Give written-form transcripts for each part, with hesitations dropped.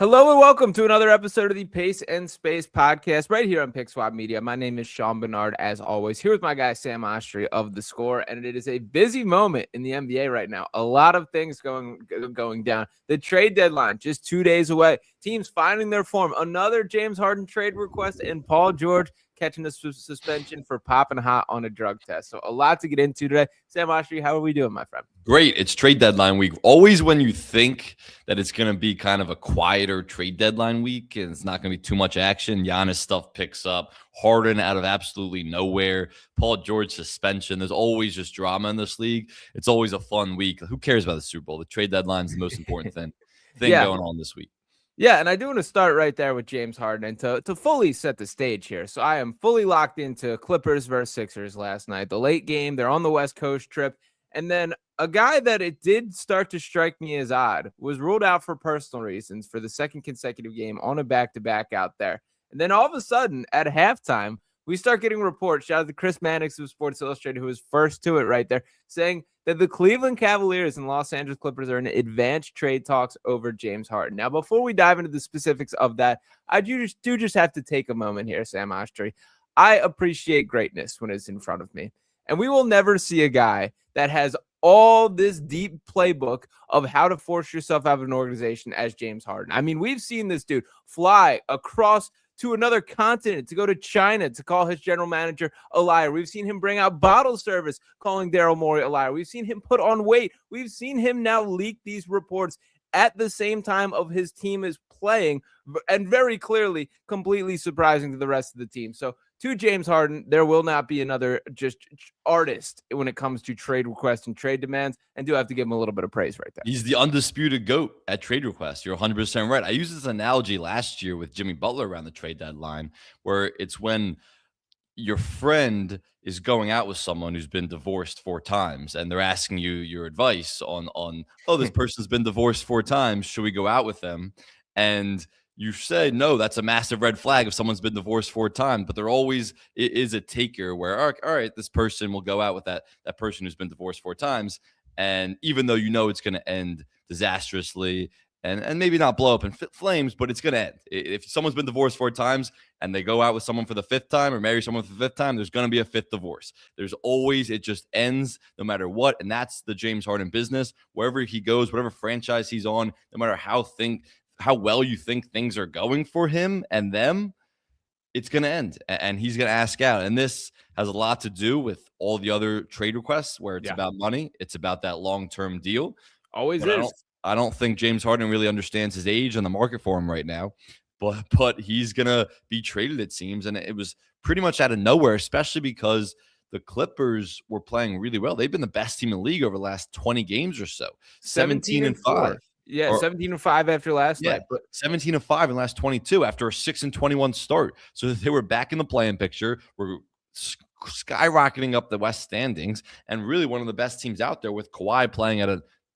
Hello and welcome to another episode of the Pace and Space podcast right here on Pick Swap Media. My name is Sean Barnard, as always, here with my guy Sam Oshtry of The Score, and it is a busy moment in the NBA right now. A lot of things going down. The trade deadline just 2 days away. Teams finding their form. Another James Harden trade request, and Paul George catching a suspension for popping hot on a drug test. So a lot to get into today. Sam Oshtry, how are we doing, my friend? Great. It's trade deadline week. Always when you think that it's going to be kind of a quieter trade deadline week and it's not going to be too much action, Giannis stuff picks up. Harden out of absolutely nowhere. Paul George suspension. There's always just drama in this league. It's always a fun week. Who cares about the Super Bowl? The trade deadline is the most important thing going on this week. Yeah, and I do want to start right there with James Harden and to fully set the stage here. So I am fully locked into Clippers versus Sixers last night. The late game, they're on the West Coast trip. And then a guy that it did start to strike me as odd was ruled out for personal reasons for the second consecutive game on a back-to-back out there. And then all of a sudden, at halftime, we start getting reports. Shout out to Chris Mannix of Sports Illustrated, who was first to it right there, saying that the Cleveland Cavaliers and Los Angeles Clippers are in advanced trade talks over James Harden. Now, before we dive into the specifics of that, I do just have to take a moment here, Sam Oshtry. I appreciate greatness when it's in front of me. And we will never see a guy that has all this deep playbook of how to force yourself out of an organization as James Harden. I mean, we've seen this dude fly across to another continent, to go to China, to call his general manager a liar. We've seen him bring out bottle service, calling Daryl Morey a liar. We've seen him put on weight. We've seen him now leak these reports at the same time of his team is playing, and very clearly completely surprising to the rest of the team. So to James Harden, there will not be another just artist when it comes to trade requests and trade demands, and do have to give him a little bit of praise right there. He's the undisputed GOAT at trade requests. You're 100% right. I used this analogy last year with Jimmy Butler around the trade deadline, where it's when your friend is going out with someone who's been divorced 4 times and they're asking you your advice on oh, this person's been divorced 4 times. Should we go out with them? And you say, no, that's a massive red flag if someone's been divorced 4 times, but there always is a taker where, all right, this person will go out with that person who's been divorced 4 times. And even though you know it's going to end disastrously and maybe not blow up in flames, but it's going to end. If someone's been divorced 4 times and they go out with someone for the 5th time or marry someone for the 5th time, there's going to be a 5th divorce. There's always, it just ends no matter what. And that's the James Harden business. Wherever he goes, whatever franchise he's on, no matter how well you think things are going for him and them, it's going to end and he's going to ask out. And this has a lot to do with all the other trade requests where it's about money. It's about that long-term deal. Always is. I don't think James Harden really understands his age and the market for him right now, but he's going to be traded, it seems. And it was pretty much out of nowhere, especially because the Clippers were playing really well. They've been the best team in the league over the last 20 games or so. 17-5. Yeah, 17-5 after last night. But 17-5 in the last 22 after a 6-21 start. So they were back in the play-in picture. We're skyrocketing up the West standings and really one of the best teams out there with Kawhi playing at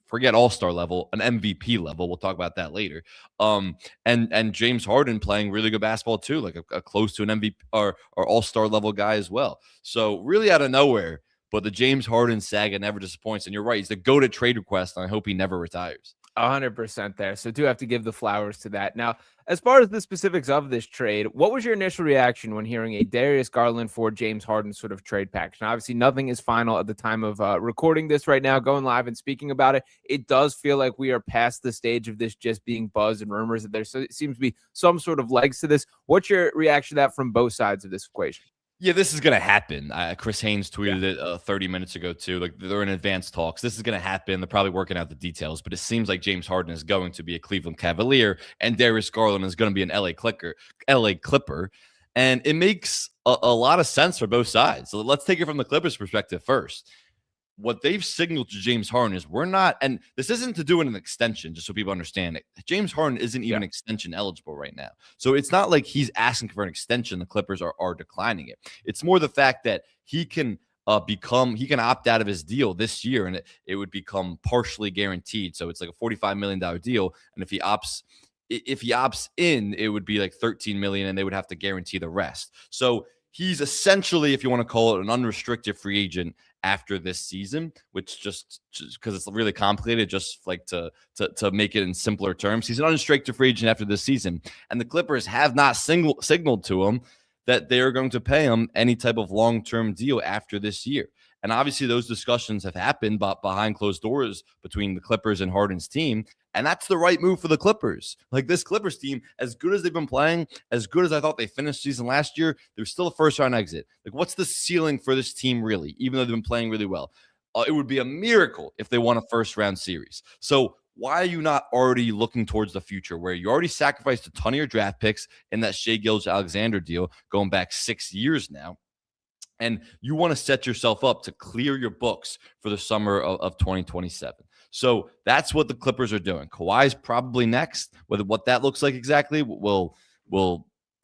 forget all-star level, an MVP level. We'll talk about that later. And James Harden playing really good basketball too, like a close to an MVP or all-star level guy as well. So really out of nowhere, but the James Harden saga never disappoints. And you're right, he's the go-to trade request, and I hope he never retires. 100% there. So do have to give the flowers to that. Now, as far as the specifics of this trade, what was your initial reaction when hearing a Darius Garland for James Harden sort of trade package? Now, obviously, nothing is final at the time of recording this right now, going live and speaking about it. It does feel like we are past the stage of this just being buzz and rumors that there seems to be some sort of legs to this. What's your reaction to that from both sides of this equation? Yeah, this is going to happen. Chris Haynes tweeted it 30 minutes ago, too. Like, they're in advanced talks. This is going to happen. They're probably working out the details, but it seems like James Harden is going to be a Cleveland Cavalier and Darius Garland is going to be an LA Clipper. And it makes a lot of sense for both sides. So let's take it from the Clippers' perspective first. What they've signaled to James Harden is we're not, and this isn't to do an extension, just so people understand it. James Harden isn't even extension eligible right now. So it's not like he's asking for an extension. The Clippers are declining it. It's more the fact that he can opt out of his deal this year and it would become partially guaranteed. So it's like a $45 million deal. And if he opts in, it would be like $13 million and they would have to guarantee the rest. So he's essentially, if you want to call it, an unrestricted free agent after this season, which just because it's really complicated, just like to make it in simpler terms. He's an unrestricted free agent after this season, and the Clippers have not signaled to him that they are going to pay him any type of long-term deal after this year. And obviously those discussions have happened behind closed doors between the Clippers and Harden's team. And that's the right move for the Clippers. Like, this Clippers team, as good as they've been playing, as good as I thought they finished season last year, they're still a first-round exit. Like, what's the ceiling for this team really, even though they've been playing really well? It would be a miracle if they won a first-round series. So why are you not already looking towards the future, where you already sacrificed a ton of your draft picks in that Shai Gilgeous-Alexander deal going back 6 years now? And you want to set yourself up to clear your books for the summer of 2027. So that's what the Clippers are doing. Kawhi's probably next. Whether what that looks like exactly will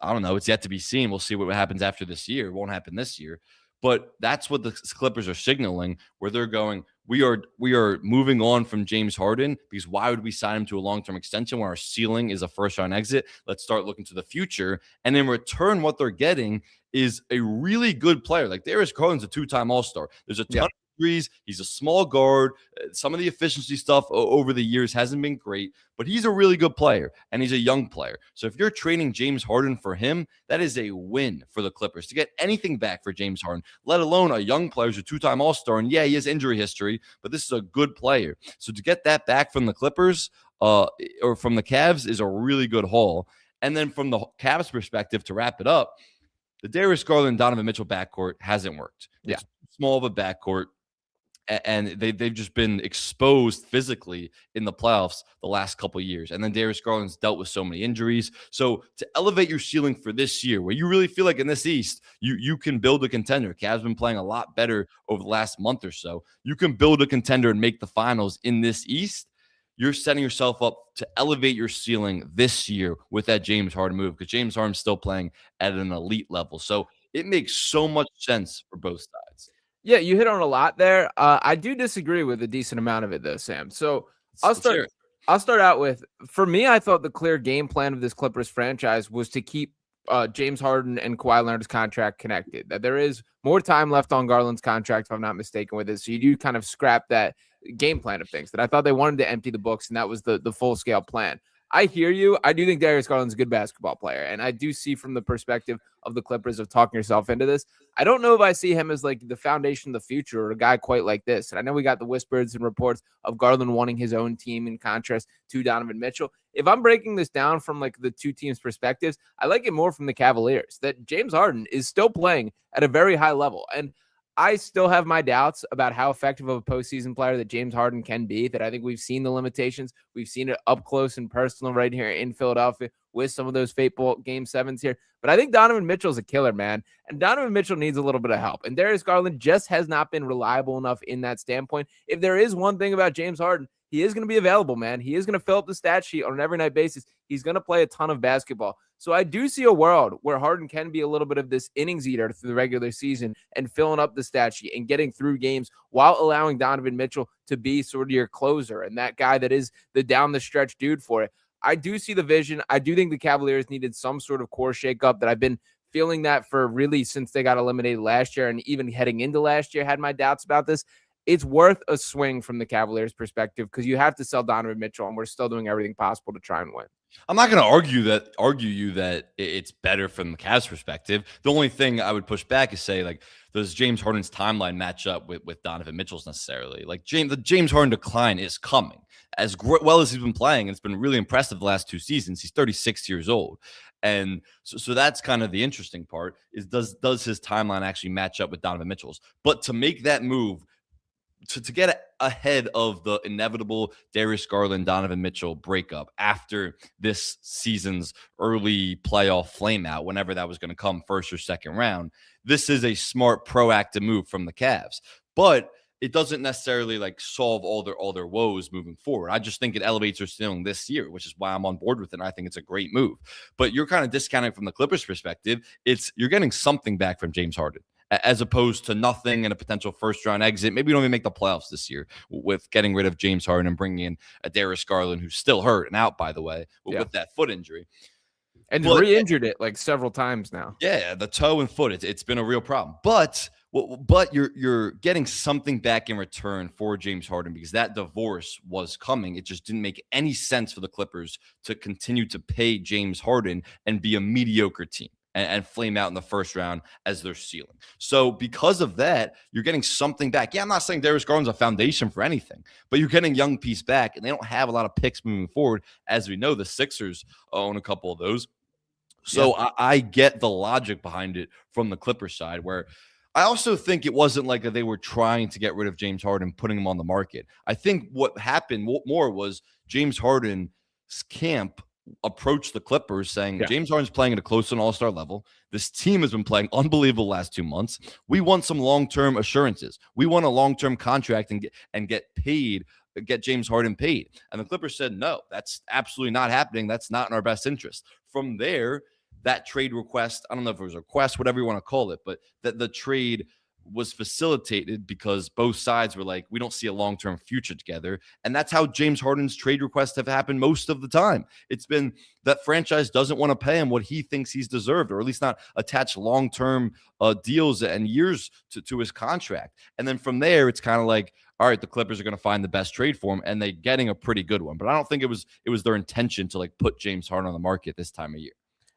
I don't know. It's yet to be seen. We'll see what happens after this year. It won't happen this year. But that's what the Clippers are signaling, where they're going, we are moving on from James Harden, because why would we sign him to a long-term extension when our ceiling is a first-round exit? Let's start looking to the future. And in return, what they're getting is a really good player. Like, Darius Garland's a two-time All-Star. There's a ton of threes. He's a small guard. Some of the efficiency stuff over the years hasn't been great, but he's a really good player, and he's a young player. So if you're trading James Harden for him, that is a win for the Clippers to get anything back for James Harden, let alone a young player who's a two-time All-Star. And yeah, he has injury history, but this is a good player. So to get that back from the Clippers or from the Cavs is a really good haul. And then from the Cavs perspective, to wrap it up, the Darius Garland, Donovan Mitchell backcourt hasn't worked. It's small of a backcourt, and they've just been exposed physically in the playoffs the last couple of years. And then Darius Garland's dealt with so many injuries. So to elevate your ceiling for this year, where you really feel like in this East, you can build a contender. Cavs been playing a lot better over the last month or so. You can build a contender and make the finals in this East. You're setting yourself up to elevate your ceiling this year with that James Harden move, because James Harden's still playing at an elite level. So it makes so much sense for both sides. Yeah, you hit on a lot there. I do disagree with a decent amount of it, though, Sam. So I'll start out with, for me, I thought the clear game plan of this Clippers franchise was to keep James Harden and Kawhi Leonard's contract connected. That there is more time left on Garland's contract, if I'm not mistaken, with it. So you do kind of scrap that game plan of things. That I thought they wanted to empty the books, and that was the full scale plan. I hear you. I do think Darius Garland's a good basketball player, and I do see from the perspective of the Clippers of talking yourself into this. I don't know if I see him as like the foundation of the future or a guy quite like this. And I know we got the whispers and reports of Garland wanting his own team in contrast to Donovan Mitchell. If I'm breaking this down from like the two teams' perspectives, I like it more from the Cavaliers, that James Harden is still playing at a very high level. And I still have my doubts about how effective of a postseason player that James Harden can be, that I think we've seen the limitations. We've seen it up close and personal right here in Philadelphia with some of those fateful game sevens here. But I think Donovan Mitchell's a killer, man. And Donovan Mitchell needs a little bit of help. And Darius Garland just has not been reliable enough in that standpoint. If there is one thing about James Harden, he is going to be available, man. He is going to fill up the stat sheet on an every night basis. He's going to play a ton of basketball. So I do see a world where Harden can be a little bit of this innings eater through the regular season and filling up the stat sheet and getting through games while allowing Donovan Mitchell to be sort of your closer and that guy that is the down the stretch dude for it. I do see the vision. I do think the Cavaliers needed some sort of core shakeup, that I've been feeling that for really since they got eliminated last year, and even heading into last year, had my doubts about this. It's worth a swing from the Cavaliers' perspective, because you have to sell Donovan Mitchell, and we're still doing everything possible to try and win. I'm not going to argue you that it's better from the Cavs' perspective. The only thing I would push back is say, like, does James Harden's timeline match up with Donovan Mitchell's necessarily? Like, the James Harden decline is coming. As well as he's been playing, and it's been really impressive the last 2 seasons. He's 36 years old. And so that's kind of the interesting part, is does his timeline actually match up with Donovan Mitchell's? But to make that move, to get ahead of the inevitable Darius Garland, Donovan Mitchell breakup after this season's early playoff flameout, whenever that was going to come, first or second round, this is a smart, proactive move from the Cavs. But it doesn't necessarily like solve all their woes moving forward. I just think it elevates their ceiling this year, which is why I'm on board with it. And I think it's a great move. But you're kind of discounting from the Clippers' perspective. You're getting something back from James Harden, as opposed to nothing and a potential first-round exit. Maybe we don't even make the playoffs this year with getting rid of James Harden and bringing in a Darius Garland, who's still hurt and out, by the way, with that foot injury. And re-injured it like several times now. Yeah, the toe and foot, it's been a real problem. But Well, but you're getting something back in return for James Harden because that divorce was coming. It just didn't make any sense for the Clippers to continue to pay James Harden and be a mediocre team and flame out in the first round as their ceiling. So because of that, you're getting something back. Yeah, I'm not saying Darius Garland's a foundation for anything, but you're getting young piece back, and they don't have a lot of picks moving forward. As we know, the Sixers own a couple of those. So I get the logic behind it from the Clippers side, where I also think it wasn't like they were trying to get rid of James Harden, putting him on the market. I think what happened more was James Harden's camp approached the Clippers saying, James Harden's playing at a close to an all-star level. This team has been playing unbelievable the last 2 months. We want some long-term assurances. We want a long-term contract and get paid, get James Harden paid. And the Clippers said, no, that's absolutely not happening. That's not in our best interest. From there, that trade request, I don't know if it was a request, whatever you want to call it, but that the trade was facilitated because both sides were like, we don't see a long-term future together. And that's how James Harden's trade requests have happened most of the time. It's been that franchise doesn't want to pay him what he thinks he's deserved, or at least not attach long-term deals and years to his contract. And then from there, it's kind of like, all right, the Clippers are going to find the best trade for him, and they're getting a pretty good one. But I don't think it was their intention to like put James Harden on the market this time of year.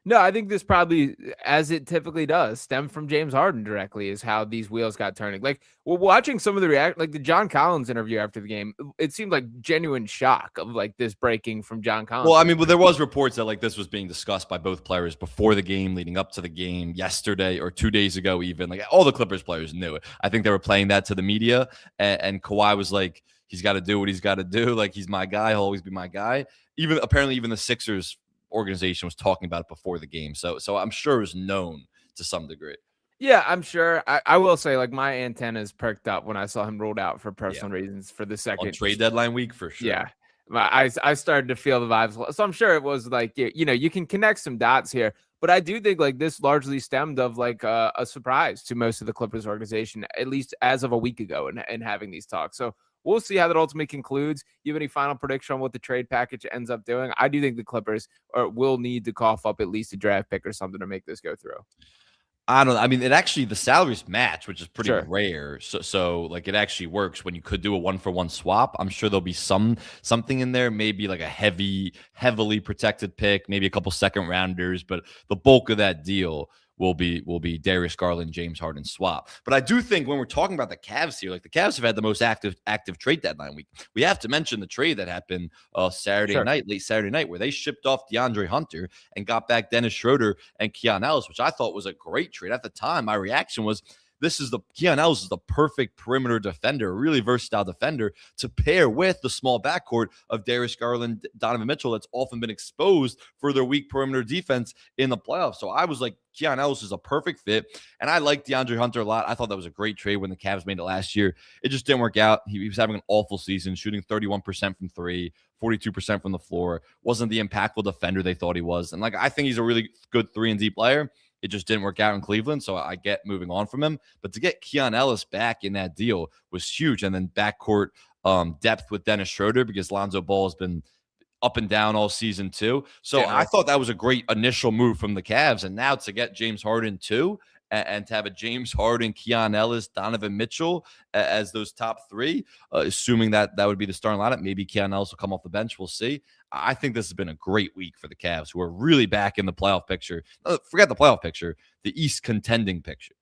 No, I think this probably, as it typically does, stem from James Harden directly, is how these wheels got turning. Like, we're watching some of the like the John Collins interview after the game, it seemed like genuine shock of like this breaking from John Collins. Well, I mean, there was reports that like this was being discussed by both players before the game, leading up to the game, yesterday or 2 days ago, even. Like, all the Clippers players knew it. I think they were playing that to the media, and Kawhi was like, he's got to do what he's got to do. Like, he's my guy. He'll always be my guy. Apparently, even the Sixers organization was talking about it before the game. So I'm sure it was known to some degree. Yeah, I'm sure. I will say, like, my antennas perked up when I saw him ruled out for personal reasons for the second. On trade deadline week, for sure. Yeah. I started to feel the vibes. So I'm sure it was like, you can connect some dots here. But I do think like this largely stemmed of like a surprise to most of the Clippers organization, at least as of a week ago, and having these talks. So we'll see how that ultimately concludes. You have any final prediction on what the trade package ends up doing? I do think the Clippers will need to cough up at least a draft pick or something to make this go through. I don't know. I mean, the salaries match, which is pretty rare. So like it actually works when you could do a 1-for-1 swap. I'm sure there'll be something in there, maybe like a heavily protected pick, maybe a couple second rounders, but the bulk of that deal will be Darius Garland, James Harden swap. But I do think when we're talking about the Cavs here, like the Cavs have had the most active trade deadline week. We have to mention the trade that happened late Saturday night, where they shipped off DeAndre Hunter and got back Dennis Schroeder and Giannis, which I thought was a great trade. At the time, my reaction was, Giannis is the perfect perimeter defender, a really versatile defender to pair with the small backcourt of Darius Garland, Donovan Mitchell, that's often been exposed for their weak perimeter defense in the playoffs. So I was like, Giannis is a perfect fit, and I like DeAndre Hunter a lot. I thought that was a great trade when the Cavs made it last year. It just didn't work out. He was having an awful season, shooting 31% from three, 42% from the floor. Wasn't the impactful defender they thought he was. And like, I think he's a really good 3-and-D player. It just didn't work out in Cleveland, so I get moving on from him. But to get Keon Ellis back in that deal was huge. And then backcourt depth with Dennis Schroeder, because Lonzo Ball has been up and down all season too. So I thought that was a great initial move from the Cavs. And now to get James Harden too, and to have a James Harden, Keon Ellis, Donovan Mitchell as those top three, assuming that would be the starting lineup. Maybe Keon Ellis will come off the bench. We'll see. I think this has been a great week for the Cavs, who are really back in the playoff picture. Forget the playoff picture, the East contending picture.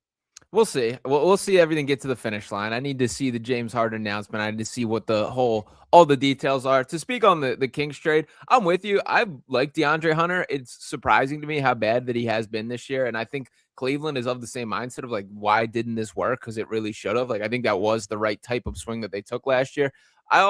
We'll see. We'll see everything get to the finish line. I need to see the James Harden announcement. I need to see what all the details are. To speak on the Kings trade, I'm with you. I like DeAndre Hunter. It's surprising to me how bad that he has been this year. And I think Cleveland is of the same mindset of like, why didn't this work? Because it really should have. Like, I think that was the right type of swing that they took last year. I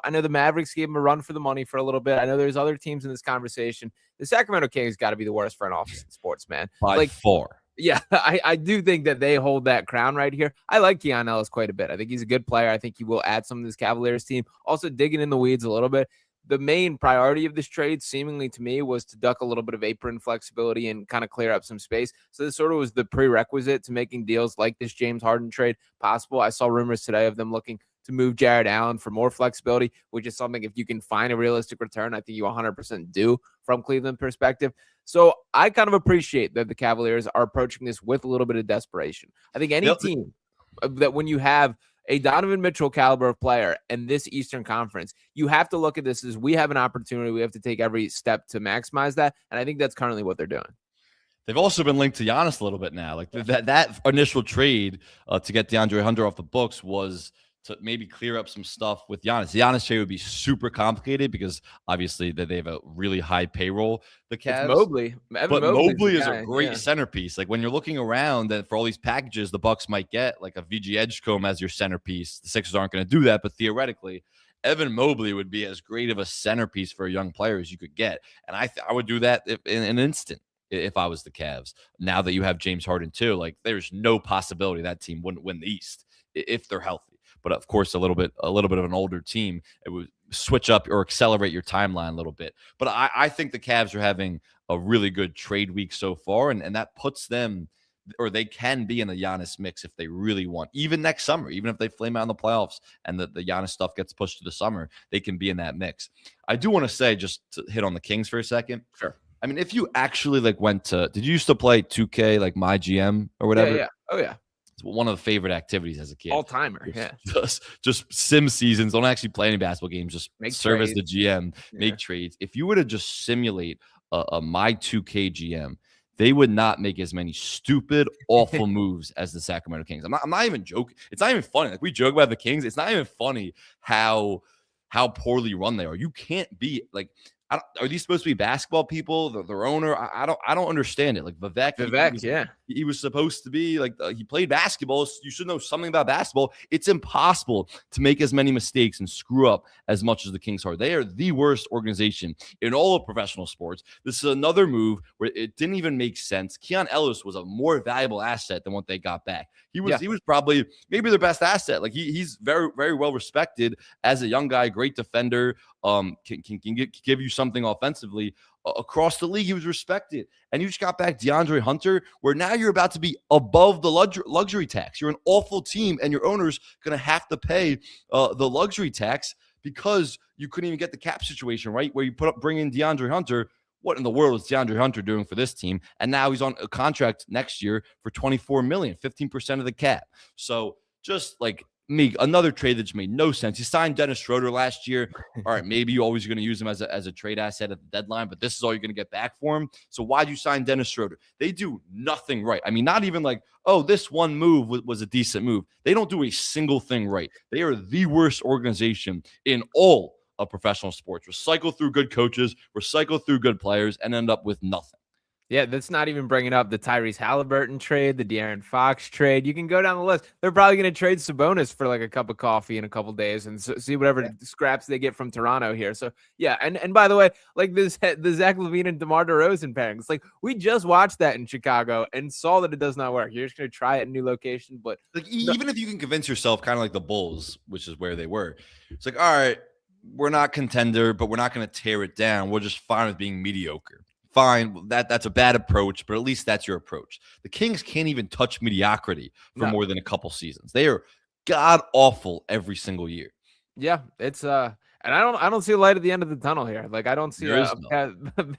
know the Mavericks gave him a run for the money for a little bit. I know there's other teams in this conversation. The Sacramento Kings got to be the worst front office in sports, man. By far. Yeah, I do think that they hold that crown right here. I like Keon Ellis quite a bit. I think he's a good player. I think he will add some to this Cavaliers team. Also, digging in the weeds a little bit, the main priority of this trade, seemingly to me, was to duck a little bit of apron flexibility and kind of clear up some space. So this sort of was the prerequisite to making deals like this James Harden trade possible. I saw rumors today of them looking to move Jared Allen for more flexibility, which is something, if you can find a realistic return, I think you 100% do from Cleveland perspective. So I kind of appreciate that the Cavaliers are approaching this with a little bit of desperation. I think any team that when you have a Donovan Mitchell caliber of player and this Eastern Conference, you have to look at this as we have an opportunity. We have to take every step to maximize that. And I think that's currently what they're doing. They've also been linked to Giannis a little bit now. Like that initial trade to get DeAndre Hunter off the books was to maybe clear up some stuff with Giannis. The Giannis trade would be super complicated because obviously they have a really high payroll, the Cavs. It's Mobley. But Mobley is a great centerpiece. Like when you're looking around and for all these packages the Bucks might get, like a VG Edgecombe as your centerpiece. The Sixers aren't going to do that, but theoretically, Evan Mobley would be as great of a centerpiece for a young player as you could get. And I would do that in an instant if I was the Cavs. Now that you have James Harden too, like there's no possibility that team wouldn't win the East if they're healthy. But of course, a little bit of an older team, it would switch up or accelerate your timeline a little bit. But I think the Cavs are having a really good trade week so far, and that puts them, or they can be in the Giannis mix if they really want. Even next summer, even if they flame out in the playoffs and the Giannis stuff gets pushed to the summer, they can be in that mix. I do want to say, just to hit on the Kings for a second. Sure. I mean, if you actually went to, did you used to play 2K, like My GM or whatever? Yeah. Oh, yeah. It's one of the favorite activities as a kid. All timer. Yeah. Just sim seasons. Don't actually play any basketball games. Just serve as the GM, make trades. If you were to just simulate a My 2K GM, they would not make as many stupid, awful moves as the Sacramento Kings. I'm not even joking. It's not even funny. Like we joke about the Kings. It's not even funny how poorly run they are. You can't be like, are these supposed to be basketball people? Their owner? I don't understand it. Like Vivek, he was supposed to be like he played basketball. So you should know something about basketball. It's impossible to make as many mistakes and screw up as much as the Kings are. They are the worst organization in all of professional sports. This is another move where it didn't even make sense. Keon Ellis was a more valuable asset than what they got back. He was probably maybe their best asset. Like he's very, very well respected as a young guy, great defender. Can give you something offensively across the league. He was respected, and you just got back DeAndre Hunter, where now you're about to be above the luxury tax. You're an awful team, and your owner's going to have to pay the luxury tax because you couldn't even get the cap situation right, where you bring in DeAndre Hunter. What in the world is DeAndre Hunter doing for this team? And now he's on a contract next year for $24 million, 15% of the cap. So just like another trade that just made no sense. You signed Dennis Schroeder last year. All right, maybe you're always going to use him as a trade asset at the deadline, but this is all you're going to get back for him. So why'd you sign Dennis Schroeder? They do nothing right. I mean, not even like, oh, this one move was a decent move. They don't do a single thing right. They are the worst organization in all of professional sports. Recycle through good coaches, recycle through good players, and end up with nothing. Yeah, that's not even bringing up the Tyrese Halliburton trade, the De'Aaron Fox trade. You can go down the list. They're probably going to trade Sabonis for like a cup of coffee in a couple days and see whatever scraps they get from Toronto here. So yeah, and by the way, like the Zach LaVine and DeMar DeRozan pairing, it's like we just watched that in Chicago and saw that it does not work. You're just going to try it in a new location, but like even if you can convince yourself, kind of like the Bulls, which is where they were, it's like, all right, we're not contender, but we're not going to tear it down. We're just fine with being mediocre. Fine, that's a bad approach, but at least that's your approach. The Kings can't even touch mediocrity for more than a couple seasons. They are god awful every single year. Yeah, it's and I don't see a light at the end of the tunnel here. Like I don't see a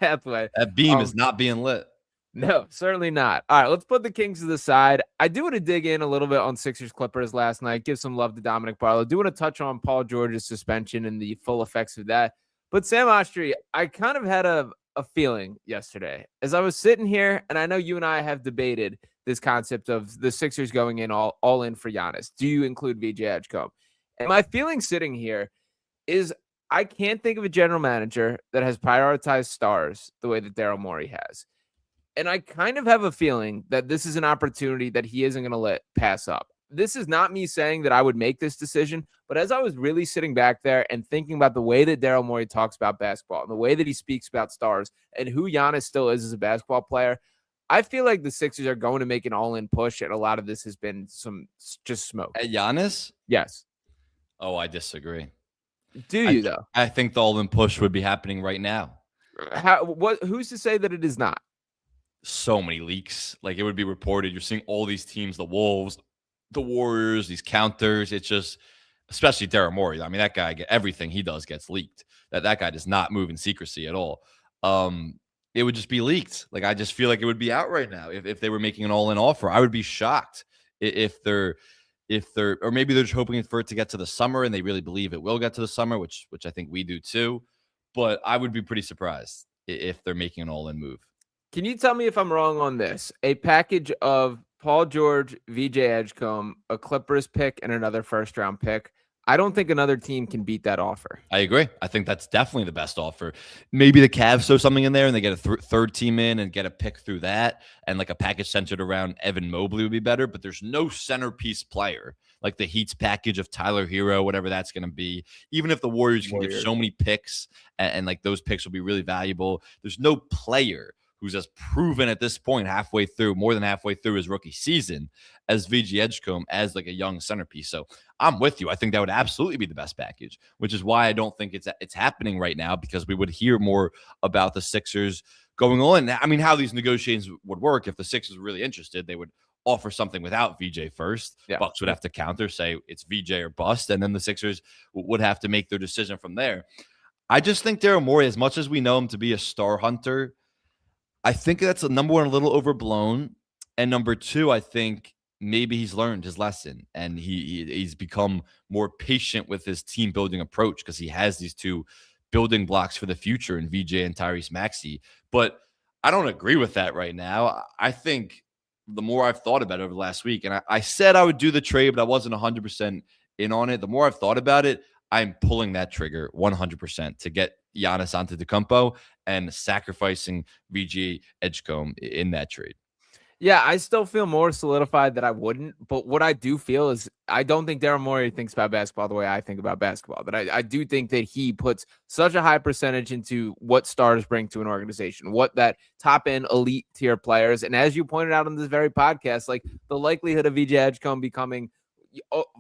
pathway. That beam is not being lit. No, certainly not. All right, let's put the Kings to the side. I do want to dig in a little bit on Sixers Clippers last night. Give some love to Dominic Barlow. Do want to touch on Paul George's suspension and the full effects of that. But Sam Oshtry, I kind of had a feeling yesterday as I was sitting here, and I know you and I have debated this concept of the Sixers going in all in for Giannis. Do you include VJ Edgecombe? And my feeling sitting here is I can't think of a general manager that has prioritized stars the way that Daryl Morey has. And I kind of have a feeling that this is an opportunity that he isn't going to let pass up. This is not me saying that I would make this decision, but as I was really sitting back there and thinking about the way that Daryl Morey talks about basketball and the way that he speaks about stars and who Giannis still is as a basketball player, I feel like the Sixers are going to make an all-in push, and a lot of this has been some just smoke. At Giannis? Yes. Oh, I disagree. Do you, though? I think the all-in push would be happening right now. Who's to say that it is not? So many leaks. Like, it would be reported. You're seeing all these teams, the Wolves, the Warriors, these counters. It's just, especially Daryl Morey. I mean, that guy, everything he does gets leaked. That guy does not move in secrecy at all. It would just be leaked. Like, I just feel like it would be out right now if they were making an all-in offer. I would be shocked if if they're, or maybe they're just hoping for it to get to the summer and they really believe it will get to the summer, which I think we do too. But I would be pretty surprised if they're making an all-in move. Can you tell me if I'm wrong on this? A package of Paul George, VJ Edgecombe, a Clippers pick, and another first-round pick. I don't think another team can beat that offer. I agree. I think that's definitely the best offer. Maybe the Cavs throw something in there and they get a third team in and get a pick through that. And like a package centered around Evan Mobley would be better. But there's no centerpiece player like the Heat's package of Tyler Hero, whatever that's going to be. Even if the Warriors can give so many picks and like those picks will be really valuable, there's no player who's as proven at this point more than halfway through his rookie season as VJ Edgecombe as like a young centerpiece. So I'm with you. I think that would absolutely be the best package, which is why I don't think it's happening right now, because we would hear more about the Sixers going on. I mean, how these negotiations would work, if the Sixers were really interested, they would offer something without VJ first. Yeah. Bucks would have to counter, say it's VJ or bust, and then the Sixers would have to make their decision from there. I just think Daryl Morey, as much as we know him to be a star hunter, I think that's number one, a little overblown. And number two, I think maybe he's learned his lesson and he's become more patient with his team building approach, because he has these two building blocks for the future in VJ and Tyrese Maxey. But I don't agree with that right now. I think the more I've thought about it over the last week, and I said I would do the trade, but I wasn't 100% in on it. The more I've thought about it, I'm pulling that trigger 100% to get Giannis Antetokounmpo and sacrificing VJ Edgecombe in that trade. Yeah, I still feel more solidified that I wouldn't. But what I do feel is I don't think Daryl Morey thinks about basketball the way I think about basketball. But I do think that he puts such a high percentage into what stars bring to an organization, what that top end elite tier players. And as you pointed out on this very podcast, like the likelihood of VJ Edgecombe becoming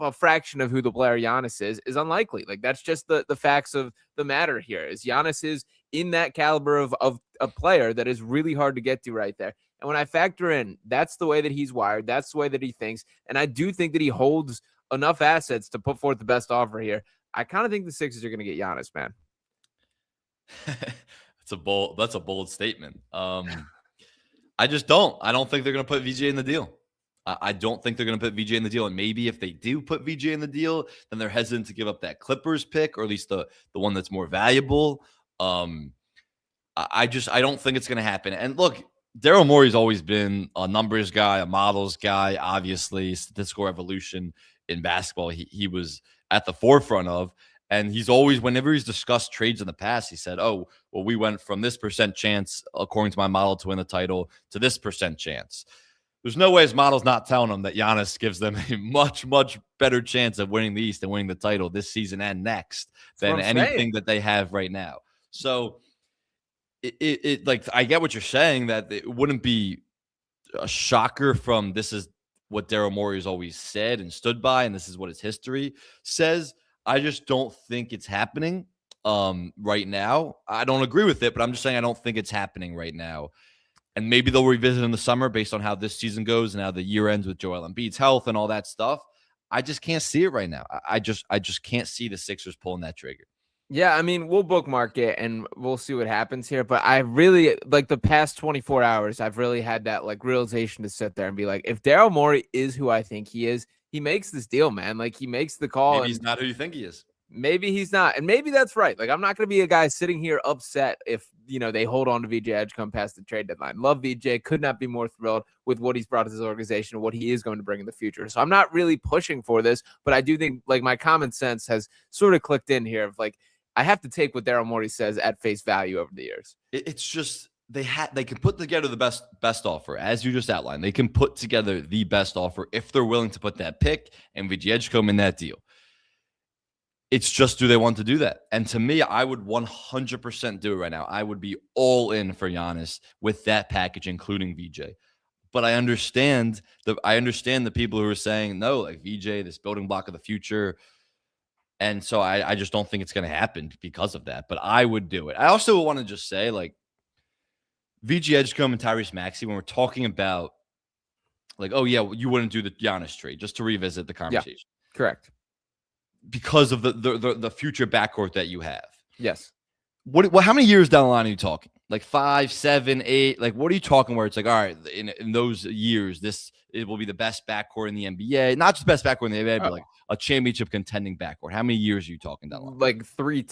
a fraction of who the player Giannis is unlikely. Like that's just the facts of the matter here. Is Giannis is in that caliber of a player that is really hard to get to right there. And when I factor in, that's the way that he's wired. That's the way that he thinks. And I do think that he holds enough assets to put forth the best offer here. I kind of think the Sixers are going to get Giannis, man. That's a bold statement. I just don't. I don't think they're going to put VJ in the deal. I don't think they're going to put VJ in the deal. And maybe if they do put VJ in the deal, then they're hesitant to give up that Clippers pick, or at least the one that's more valuable. I don't think it's going to happen. And look, Daryl Morey's always been a numbers guy, a models guy, obviously statistical evolution in basketball. He was at the forefront of, and he's always, whenever he's discussed trades in the past, he said, oh, well, we went from this % chance, according to my model, to win the title to this % chance. There's no way his model's not telling them that Giannis gives them a much, much better chance of winning the East and winning the title this season and next than anything that they have right now. So it like, I get what you're saying, that it wouldn't be a shocker from, this is what Daryl Morey has always said and stood by, and this is what his history says. I just don't think it's happening right now. I don't agree with it, but I'm just saying I don't think it's happening right now. And maybe they'll revisit in the summer based on how this season goes and how the year ends with Joel Embiid's health and all that stuff. I just can't see it right now. I just can't see the Sixers pulling that trigger. Yeah, I mean, we'll bookmark it and we'll see what happens here. But I really, like the past 24 hours, I've really had that like realization to sit there and be like, if Daryl Morey is who I think he is, he makes this deal, man. Like he makes the call. Maybe he's not who you think he is. Maybe he's not. And maybe that's right. Like, I'm not going to be a guy sitting here upset if, they hold on to VJ Edgecombe past the trade deadline. Love VJ. Could not be more thrilled with what he's brought to his organization and what he is going to bring in the future. So I'm not really pushing for this, but I do think like my common sense has sort of clicked in here of like, I have to take what Daryl Morey says at face value over the years. It's just, they can put together the best offer, as you just outlined. They can put together the best offer if they're willing to put that pick and VJ Edgecombe in that deal. It's just, do they want to do that? And to me, I would 100% do it right now. I would be all in for Giannis with that package, including VJ. But I understand the people who are saying, no, like VJ, this building block of the future. And so I just don't think it's going to happen because of that. But I would do it. I also want to just say, like, VJ Edgecombe and Tyrese Maxey, when we're talking about, like, oh, yeah, you wouldn't do the Giannis trade, just to revisit the conversation. Yeah, correct. Because of the future backcourt that you have. Yes. How many years down the line are you talking? Like 5, 7, 8. Like, what are you talking where it's like, all right, in those years, it will be the best backcourt in the NBA. Not just best backcourt in the NBA, but like a championship contending backcourt. How many years are you talking that long? Like 3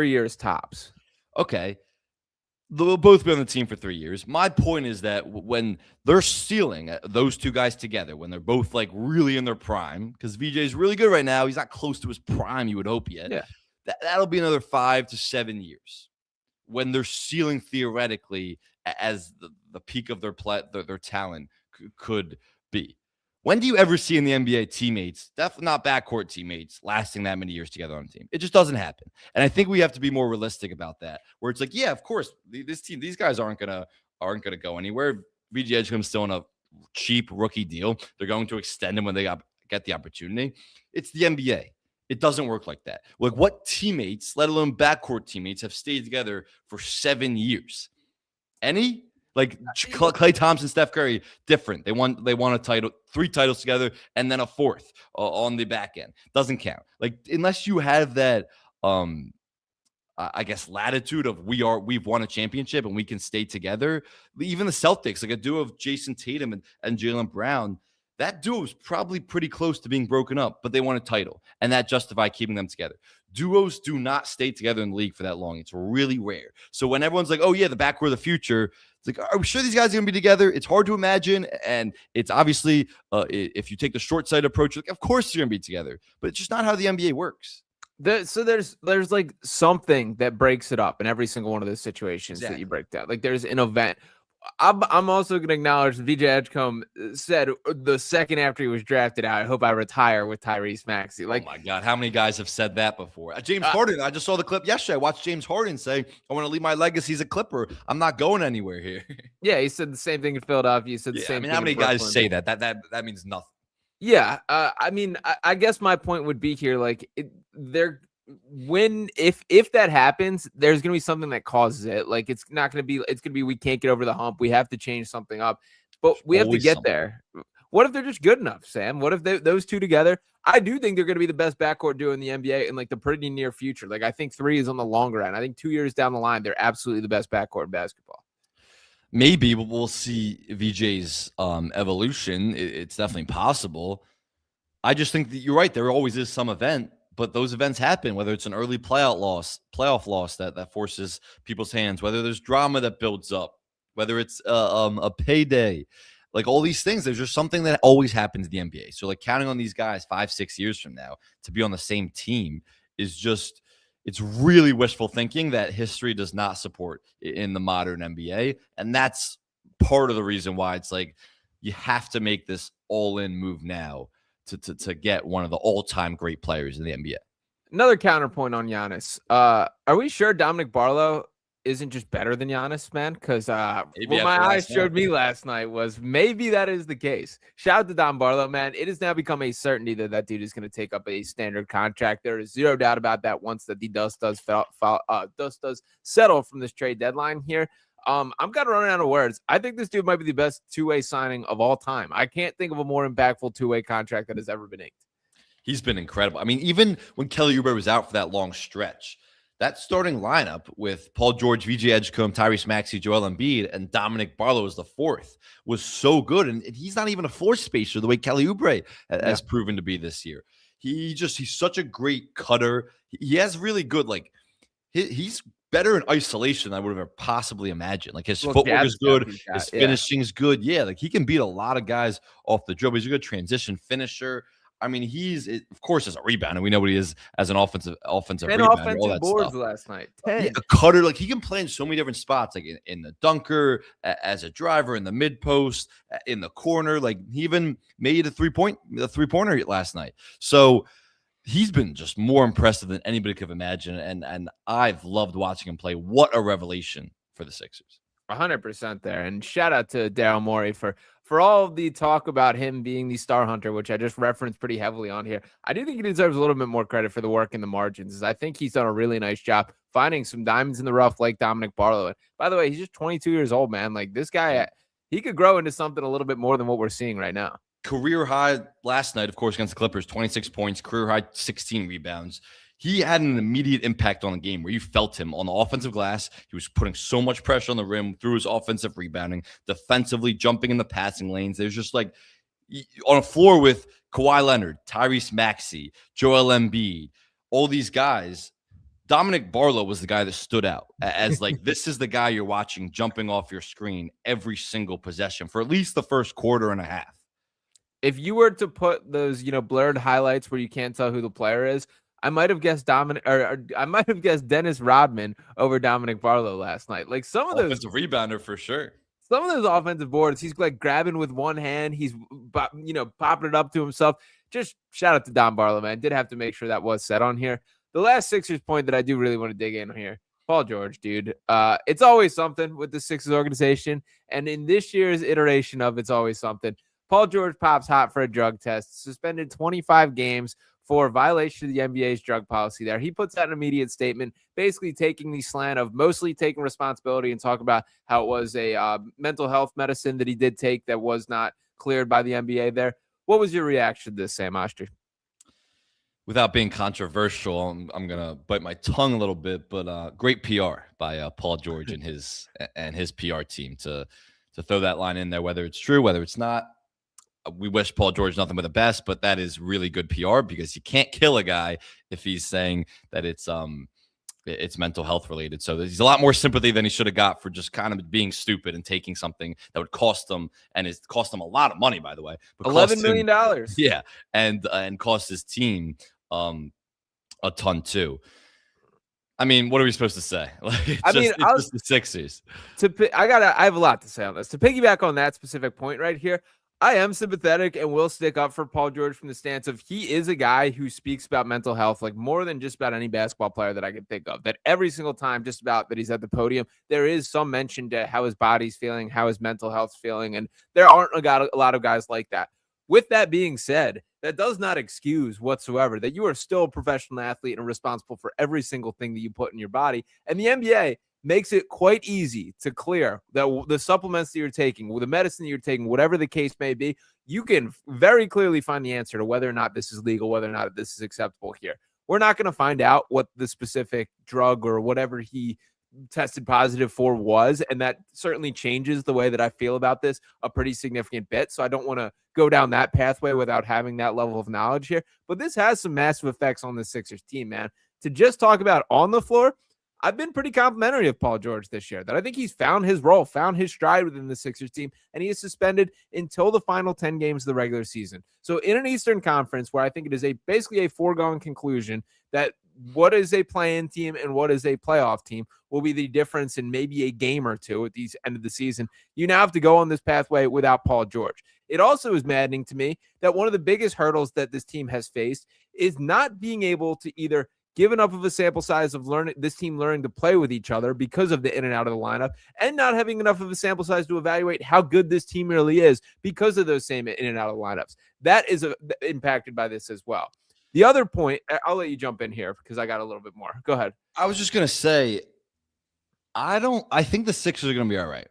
years tops. Okay. They'll both be on the team for 3 years. My point is that when they're stealing those two guys together, when they're both like really in their prime, because VJ is really good right now, he's not close to his prime, you would hope yet. Yeah. That'll be another 5 to 7 years when they're ceiling theoretically as the peak of their talent could be. When do you ever see in the NBA teammates, definitely not backcourt teammates, lasting that many years together on a team? It just doesn't happen. And I think we have to be more realistic about that, where it's like, yeah, of course, these guys aren't gonna go anywhere. VJ Edgecombe's still on a cheap rookie deal. They're going to extend him when they get the opportunity. It's the NBA. It doesn't work like that. Like, what teammates, let alone backcourt teammates, have stayed together for 7 years? Any? Like Klay Thompson, Steph Curry, different. They won a title, 3 titles together, and then a 4th on the back end. Doesn't count. Like, unless you have that, I guess, latitude of we've won a championship and we can stay together. Even the Celtics, like a duo of Jason Tatum and Jaylen Brown, that duo is probably pretty close to being broken up, but they won a title, and that justified keeping them together. Duos do not stay together in the league for that long. It's really rare. So when everyone's like, oh, yeah, the backcourt of the future, it's like, are we sure these guys are going to be together? It's hard to imagine, and it's obviously, if you take the short-sighted approach, like, of course they're going to be together, but it's just not how the NBA works. So there's like something that breaks it up in every single one of those situations that you break down. Like, there's an event. I'm also going to acknowledge VJ Edgecombe said the second after he was drafted out, I hope I retire with Tyrese Maxey. Like, oh my God, how many guys have said that before? James Harden, I just saw the clip yesterday. I watched James Harden say, I want to leave my legacy as a Clipper. I'm not going anywhere here. Yeah, he said the same thing in Philadelphia. He said the same thing. How many guys say that? That means nothing. Yeah. I mean, I guess my point would be here, like, if that happens, there's gonna be something that causes it. Like, it's gonna be we can't get over the hump. We have to change something up, but we have to get there. What if they're just good enough, Sam? What if those two together? I do think they're gonna be the best backcourt duo in the NBA in like the pretty near future. Like, I think 3 is on the longer end. I think 2 years down the line, they're absolutely the best backcourt in basketball. Maybe, but we'll see VJ's evolution. It's definitely possible. I just think that you're right. There always is some event. But those events happen, whether it's an early playoff loss that forces people's hands, whether there's drama that builds up, whether it's a payday, like all these things. There's just something that always happens in the NBA. So like counting on these guys 5-6 years from now to be on the same team is just, it's really wishful thinking that history does not support in the modern NBA. And that's part of the reason why it's like you have to make this all-in move now to get one of the all-time great players in the NBA. Another counterpoint on Giannis. Are we sure Dominic Barlow isn't just better than Giannis, man? Because what my eyes showed me last night was maybe that is the case. Shout out to Dom Barlow, man. It has now become a certainty that dude is going to take up a standard contract. There is zero doubt about that once the dust does settle from this trade deadline here. I'm kind of running out of words. I think this dude might be the best two-way signing of all time. I can't think of a more impactful two-way contract that has ever been inked. He's been incredible. I mean, even when Kelly Oubre was out for that long stretch, that starting lineup with Paul George, VJ Edgecombe, Tyrese Maxey, Joel Embiid, and Dominic Barlow as the 4th was so good. And he's not even a floor spacer the way Kelly Oubre has proven to be this year. He's such a great cutter. He has really good, like, he's better in isolation than I would have ever possibly imagined. Like, his footwork is good. His finishing is good. Yeah, like, he can beat a lot of guys off the dribble. He's a good transition finisher. I mean, of course, as a rebounder. We know what he is as an offensive rebounder. Offensive boards last night. 10. Yeah, a cutter. Like, he can play in so many different spots, like in the dunker, as a driver, in the mid post, in the corner. Like, he even made a three-pointer last night. So he's been just more impressive than anybody could imagine, and I've loved watching him play. What a revelation for the Sixers. 100% there. And shout out to Daryl Morey for all of the talk about him being the star hunter, which I just referenced pretty heavily on here. I do think he deserves a little bit more credit for the work in the margins. I think he's done a really nice job finding some diamonds in the rough like Dominic Barlow. And by the way, he's just 22 years old, man. Like, this guy, he could grow into something a little bit more than what we're seeing right now. Career high last night, of course, against the Clippers, 26 points, career high 16 rebounds. he had an immediate impact on the game where you felt him on the offensive glass. He was putting so much pressure on the rim through his offensive rebounding, defensively jumping in the passing lanes. There's just like on a floor with Kawhi Leonard, Tyrese Maxey, Joel Embiid, all these guys. Dominic Barlow was the guy that stood out as like, this is the guy you're watching jumping off your screen every single possession for at least the first quarter and a half. If you were to put those, blurred highlights where you can't tell who the player is, I might have guessed I might have guessed Dennis Rodman over Dominic Barlow last night. Like some of those offensive rebounder for sure. Some of those offensive boards, he's like grabbing with one hand. He's, popping it up to himself. Just shout out to Don Barlow, man. Did have to make sure that was said on here. The last Sixers point that I do really want to dig in here, Paul George, dude. It's always something with the Sixers organization. And in this year's iteration of It's Always Something, Paul George pops hot for a drug test, suspended 25 games for violation of the NBA's drug policy there. He puts out an immediate statement, basically taking the slant of mostly taking responsibility and talk about how it was a mental health medicine that he did take that was not cleared by the NBA there. What was your reaction to this, Sam Oshtry? Without being controversial, I'm going to bite my tongue a little bit, but great PR by Paul George and his PR team to throw that line in there, whether it's true, whether it's not. We wish Paul George nothing but the best, but that is really good PR because you can't kill a guy if he's saying that it's mental health related. So there's a lot more sympathy than he should have got for just kind of being stupid and taking something that would cost him, and it cost him a lot of money, by the way. But $11 million. Yeah, and cost his team a ton too. I mean, what are we supposed to say? Like, it's just the Sixers. I have a lot to say on this. To piggyback on that specific point right here, I am sympathetic and will stick up for Paul George from the stance of he is a guy who speaks about mental health like more than just about any basketball player that I can think of. That every single time just about that he's at the podium, there is some mention to how his body's feeling, how his mental health's feeling, and there aren't a lot of guys like that. With that being said, that does not excuse whatsoever that you are still a professional athlete and responsible for every single thing that you put in your body. And the NBA makes it quite easy to clear that the supplements that you're taking, the medicine that you're taking, whatever the case may be, you can very clearly find the answer to whether or not this is legal, whether or not this is acceptable here. We're not going to find out what the specific drug or whatever he tested positive for was, and that certainly changes the way that I feel about this a pretty significant bit. So I don't want to go down that pathway without having that level of knowledge here. But this has some massive effects on the Sixers team, man. To just talk about on the floor, I've been pretty complimentary of Paul George this year, that I think he's found his role, found his stride within the Sixers team, and he is suspended until the final 10 games of the regular season. So in an Eastern Conference where I think it is basically a foregone conclusion that what is a play-in team and what is a playoff team will be the difference in maybe a game or two at the end of the season, you now have to go on this pathway without Paul George. It also is maddening to me that one of the biggest hurdles that this team has faced is not being able to either give enough of a sample size of this team learning to play with each other because of the in and out of the lineup, and not having enough of a sample size to evaluate how good this team really is because of those same in and out of lineups. That is impacted by this as well. The other point, I'll let you jump in here because I got a little bit more. Go ahead. I was just going to say, I think the Sixers are going to be all right.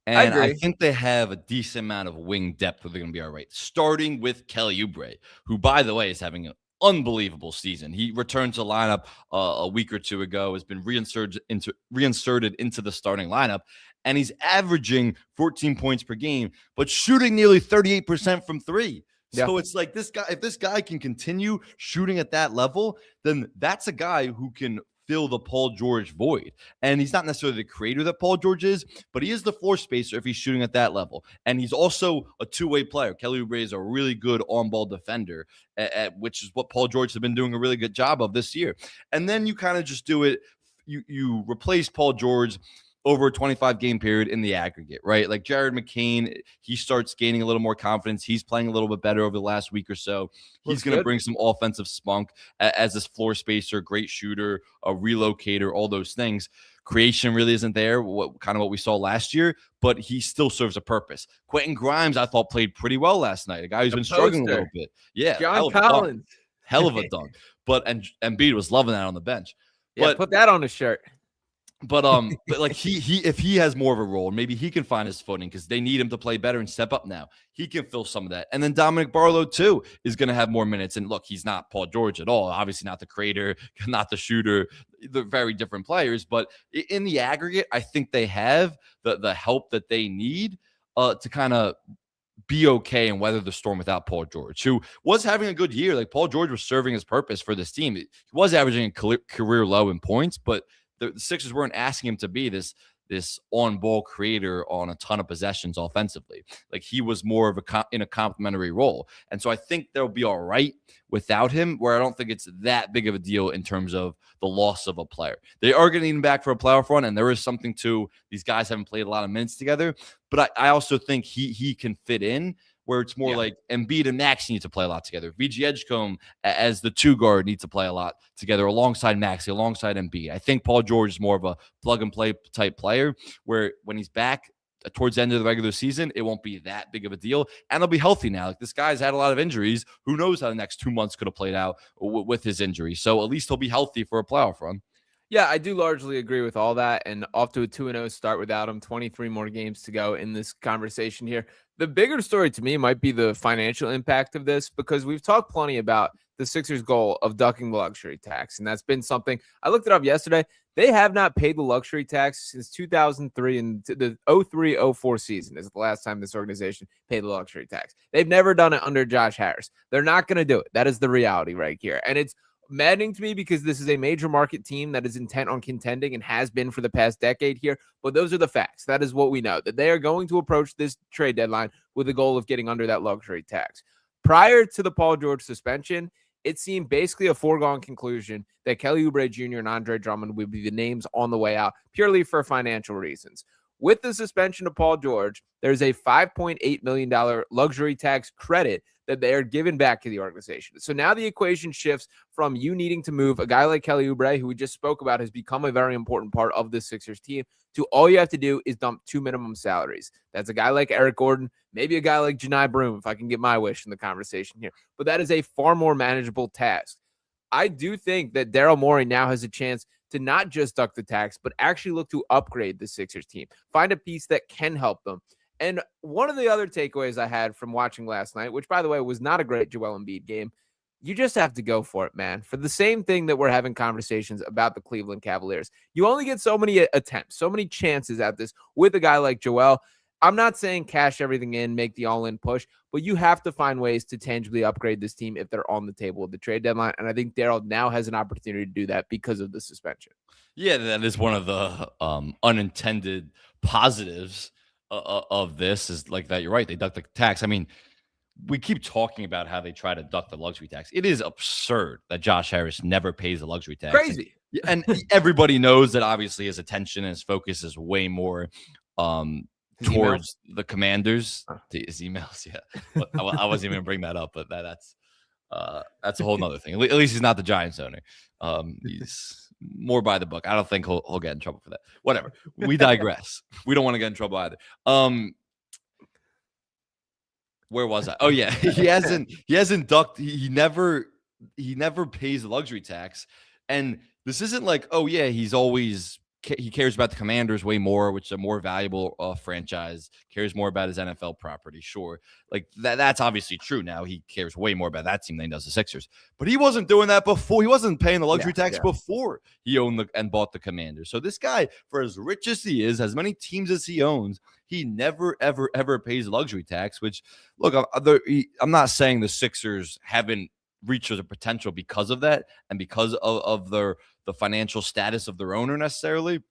And I think they have a decent amount of wing depth where they're going to be all right. Starting with Kelly Oubre, who, by the way, is having an unbelievable season. He returned to the lineup a week or two ago, has been reinserted into the starting lineup, and he's averaging 14 points per game, but shooting nearly 38% from three. So it's like this guy, if this guy can continue shooting at that level, then that's a guy who can fill the Paul George void. And he's not necessarily the creator that Paul George is, but he is the floor spacer if he's shooting at that level. And he's also a two-way player. Kelly Oubre is a really good on-ball defender, which is what Paul George has been doing a really good job of this year. And then you kind of just do it. You replace Paul George over a 25-game period in the aggregate, right? Like Jared McCain, he starts gaining a little more confidence. He's playing a little bit better over the last week or so. He's going to bring some offensive spunk as this floor spacer, great shooter, a relocator, all those things. Creation really isn't there, kind of what we saw last year, but he still serves a purpose. Quentin Grimes, I thought, played pretty well last night. A guy who's been struggling a little bit. Yeah. John Collins. Hell of a dunk. But and Embiid was loving that on the bench. Yeah, put that on a shirt. But like he if he has more of a role, maybe he can find his footing because they need him to play better and step up now. He can fill some of that. And then Dominic Barlow too is going to have more minutes. And look, he's not Paul George at all. Obviously not the creator, not the shooter. They're very different players. But in the aggregate, I think they have the help that they need to kind of be okay and weather the storm without Paul George, who was having a good year. Like Paul George was serving his purpose for this team. He was averaging a career low in points, but the Sixers weren't asking him to be this on-ball creator on a ton of possessions offensively. Like he was more of in a complementary role. And so I think they'll be all right without him, where I don't think it's that big of a deal in terms of the loss of a player. They are getting him back for a playoff run, and there is something to these guys haven't played a lot of minutes together. But I also think he can fit in where it's more like Embiid and Max need to play a lot together. VG Edgecombe as the two guard needs to play a lot together alongside Maxey, alongside Embiid. I think Paul George is more of a plug and play type player where when he's back towards the end of the regular season, it won't be that big of a deal. And he'll be healthy now. Like this guy's had a lot of injuries. Who knows how the next 2 months could have played out with his injury. So at least he'll be healthy for a playoff run. Yeah, I do largely agree with all that. And off to a 2-0 start without him, 23 more games to go in this conversation here. The bigger story to me might be the financial impact of this, because we've talked plenty about the Sixers' goal of ducking the luxury tax. And that's been something I looked it up yesterday. They have not paid the luxury tax since 2003, and the 03-04 season is the last time this organization paid the luxury tax. They've never done it under Josh Harris. They're not going to do it. That is the reality right here. And it's maddening to me because this is a major market team that is intent on contending and has been for the past decade here. But those are the facts. That is what we know, that they are going to approach this trade deadline with the goal of getting under that luxury tax. Prior to the Paul George suspension, it seemed basically a foregone conclusion that Kelly Oubre Jr. and Andre Drummond would be the names on the way out purely for financial reasons. With the suspension of Paul George, there's a $5.8 million luxury tax credit that they are given back to the organization. So now the equation shifts from you needing to move a guy like Kelly Oubre, who we just spoke about has become a very important part of the Sixers team, to all you have to do is dump 2 minimum salaries. That's a guy like Eric Gordon, maybe a guy like Janai Broom, if I can get my wish in the conversation here. But that is a far more manageable task. I do think that Daryl Morey now has a chance to not just duck the tax, but actually look to upgrade the Sixers team. Find a piece that can help them. And one of the other takeaways I had from watching last night, which, by the way, was not a great Joel Embiid game, you just have to go for it, man. For the same thing that we're having conversations about the Cleveland Cavaliers. You only get so many attempts, so many chances at this with a guy like Joel. I'm not saying cash everything in, make the all-in push, but you have to find ways to tangibly upgrade this team if they're on the table with the trade deadline. And I think Daryl now has an opportunity to do that because of the suspension. Yeah, that is one of the unintended positives of this is like that. You're right. They ducked the tax. I mean, we keep talking about how they try to duck the luxury tax. It is absurd that Josh Harris never pays the luxury tax. Crazy. And everybody knows that obviously his attention and his focus is way more towards the Commanders. His emails, yeah. I wasn't even going to bring that up, but that's a whole nother thing. At least he's not the Giants owner. He's more by the book. I don't think he'll get in trouble for that. Whatever. We digress. We don't want to get in trouble either. Where was I? Oh yeah, he hasn't ducked. He never pays the luxury tax, and this isn't like, oh yeah, he cares about the Commanders way more, which is a more valuable franchise, cares more about his NFL property. Sure. Like that's obviously true. Now he cares way more about that team than he does the Sixers, but he wasn't doing that before. He wasn't paying the luxury tax before he owned and bought the Commanders. So this guy, for as rich as he is, as many teams as he owns, he never, ever, ever pays the luxury tax, which look, I'm not saying the Sixers haven't reached their potential because of that and because of the financial status of their owner necessarily,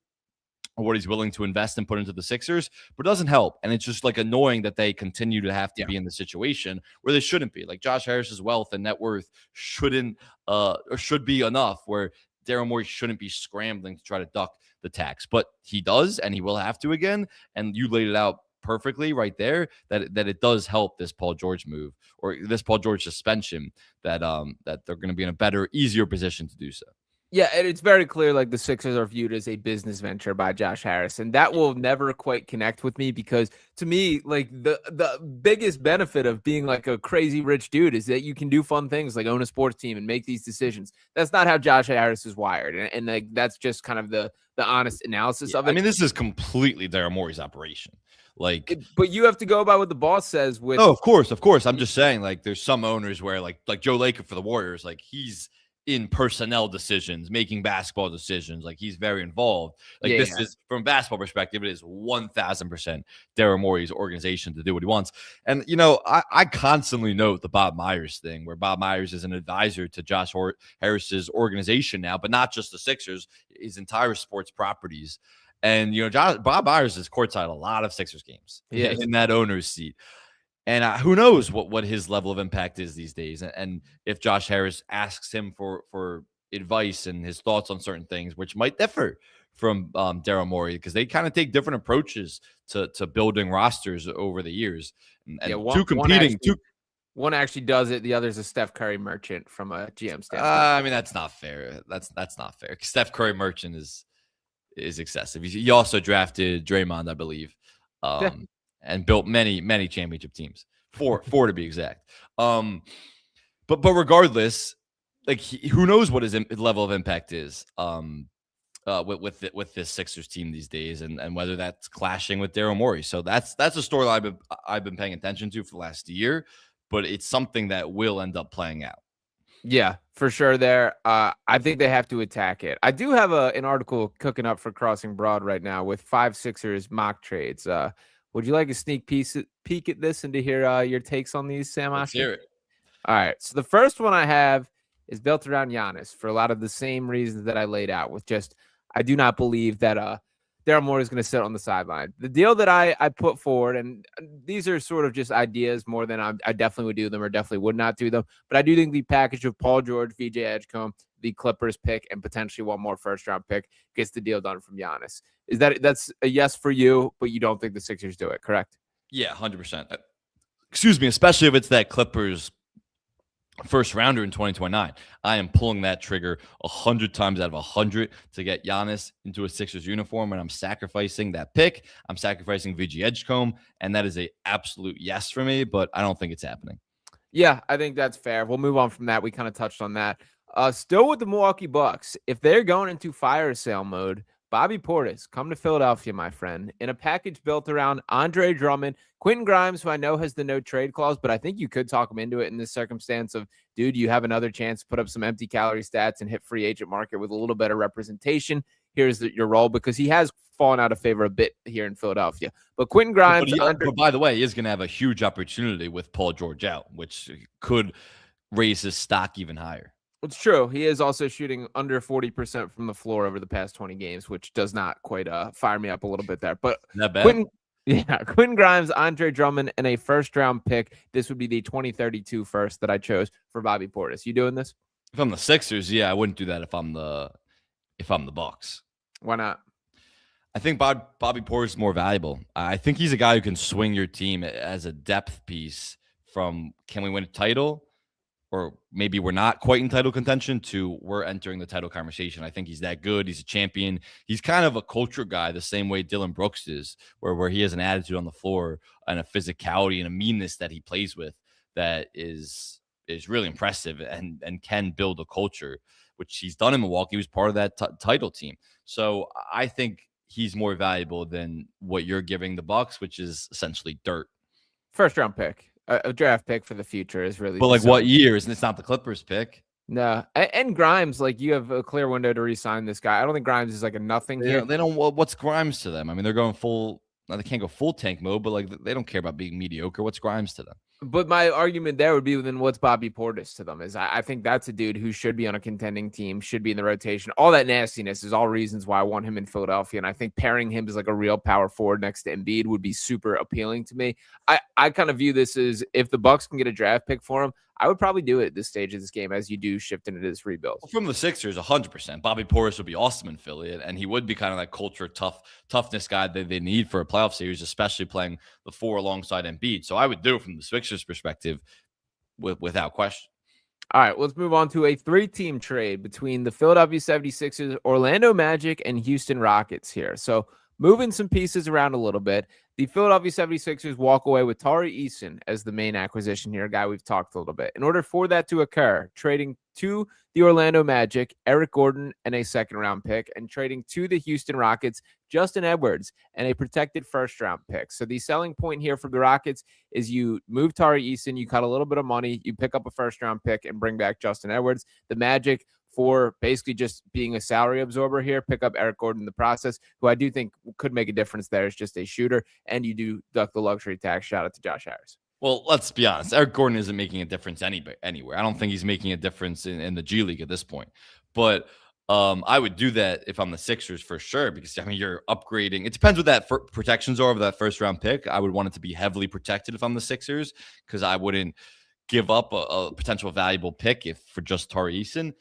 or what he's willing to invest and put into the Sixers, but it doesn't help. And it's just like annoying that they continue to have to be in the situation where they shouldn't be. Like Josh Harris's wealth and net worth shouldn't or should be enough where Daryl Morey shouldn't be scrambling to try to duck the tax, but he does, and he will have to again. And you laid it out perfectly right there that it does help this Paul George move or this Paul George suspension that they're going to be in a better, easier position to do so. Yeah, and it's very clear like the Sixers are viewed as a business venture by Josh Harris, and that will never quite connect with me because to me, like the biggest benefit of being like a crazy rich dude is that you can do fun things like own a sports team and make these decisions. That's not how Josh Harris is wired, and like that's just kind of the honest analysis Yeah, of I it. mean, this is completely Daryl Morey's operation. Like, But you have to go by what the boss says. With no, of course, of course. I'm just saying, like, there's some owners where, like Joe Lacob for the Warriors, like he's in personnel decisions, making basketball decisions. Like he's very involved. Like this yeah, is from a basketball perspective, it is 1,000% Daryl Morey's organization to do what he wants. And I constantly note the Bob Myers thing, where Bob Myers is an advisor to Josh Harris's organization now, but not just the Sixers, his entire sports properties. And Bob Myers is courtside a lot of Sixers games in that owner's seat. And who knows what his level of impact is these days, and if Josh Harris asks him for advice and his thoughts on certain things, which might differ from Daryl Morey, because they kind of take different approaches to building rosters over the years, and one, two competing. One actually does it. The other's a Steph Curry merchant from a GM standpoint. I mean, that's not fair. That's not fair. Steph Curry merchant is excessive. He also drafted Draymond, I believe. And built many championship teams, four to be exact. But regardless, like who knows what his level of impact is with this Sixers team these days, and whether that's clashing with Daryl Morey. So that's a storyline I've been paying attention to for the last year, but it's something that will end up playing out. Yeah, for sure there. I think they have to attack it. I do have an article cooking up for Crossing Broad right now with 5 Sixers mock trades. Would you like a sneak peek at this and to hear your takes on these, Sam Oshtry? Let's hear it. All right. So the first one I have is built around Giannis for a lot of the same reasons that I laid out with just I do not believe that Daryl Morey is going to sit on the sideline. The deal that I put forward, and these are sort of just ideas more than I definitely would do them or definitely would not do them. But I do think the package of Paul George, VJ Edgecombe, the Clippers pick, and potentially one more first-round pick gets the deal done from Giannis. That's a yes for you, but you don't think the Sixers do it, correct? Yeah, 100%. Excuse me, especially if it's that Clippers first rounder in 2029. I am pulling that trigger 100 times out of 100 to get Giannis into a Sixers uniform, and I'm sacrificing that pick. I'm sacrificing VG Edgecombe, and that is a absolute yes for me, but I don't think it's happening. Yeah, I think that's fair. We'll move on from that. We kind of touched on that. Still with the Milwaukee Bucks, if they're going into fire sale mode, Bobby Portis, come to Philadelphia, my friend, in a package built around Andre Drummond, Quentin Grimes, who I know has the no trade clause, but I think you could talk him into it in this circumstance of, dude, you have another chance to put up some empty calorie stats and hit free agent market with a little better representation. Here's your role, because he has fallen out of favor a bit here in Philadelphia. But Quentin Grimes, but by the way, he is going to have a huge opportunity with Paul George out, which could raise his stock even higher. It's true. He is also shooting under 40% from the floor over the past 20 games, which does not quite fire me up a little bit there. But not bad. Quentin Grimes, Andre Drummond, and a first-round pick. This would be the 2032 first that I chose for Bobby Portis. You doing this? If I'm the Sixers, yeah, I wouldn't do that if I'm the Bucks. Why not? I think Bobby Portis is more valuable. I think he's a guy who can swing your team as a depth piece from can we win a title, or maybe we're not quite in title contention, to we're entering the title conversation. I think he's that good. He's a champion. He's kind of a culture guy, the same way Dillon Brooks is, where he has an attitude on the floor and a physicality and a meanness that he plays with that is really impressive and can build a culture, which he's done in Milwaukee. He was part of that title team. So I think he's more valuable than what you're giving the Bucks, which is essentially dirt. First round pick. A draft pick for the future is really. But like what years? And it's not the Clippers pick. No, and Grimes, like you have a clear window to re-sign this guy. I don't think Grimes is like a nothing here. They don't. What's Grimes to them? I mean, they're going full. Now they can't go full tank mode, but like they don't care about being mediocre. What's Grimes to them? But my argument there would be, then what's Bobby Portis to them? Is I think that's a dude who should be on a contending team, should be in the rotation. All that nastiness is all reasons why I want him in Philadelphia. And I think pairing him as like a real power forward next to Embiid would be super appealing to me. I kind of view this as, if the Bucks can get a draft pick for him, I would probably do it at this stage of this game as you do shift into this rebuild. From the Sixers, 100%. Bobby Portis would be awesome in Philly, and he would be kind of that culture toughness guy that they need for a playoff series, especially playing the 4 alongside Embiid. So I would do it from the Sixers' perspective without question. All right, let's move on to a 3-team trade between the Philadelphia 76ers, Orlando Magic, and Houston Rockets here. So moving some pieces around a little bit, the Philadelphia 76ers walk away with Tari Eason as the main acquisition here, a guy we've talked a little bit. In order for that to occur, trading to the Orlando Magic, Eric Gordon, and a second-round pick, and trading to the Houston Rockets, Justin Edwards, and a protected first-round pick. So the selling point here for the Rockets is you move Tari Eason, you cut a little bit of money, you pick up a first-round pick, and bring back Justin Edwards. The Magic, for basically just being a salary absorber here, pick up Eric Gordon in the process, who I do think could make a difference there as just a shooter, and you do duck the luxury tax. Shout out to Josh Harris. Well, let's be honest. Eric Gordon isn't making a difference anywhere. I don't think he's making a difference in the G League at this point. But I would do that if I'm the Sixers for sure, because I mean you're upgrading. It depends what that protections are of that first round pick. I would want it to be heavily protected if I'm the Sixers, because I wouldn't give up a potential valuable pick if for just Tari Eason.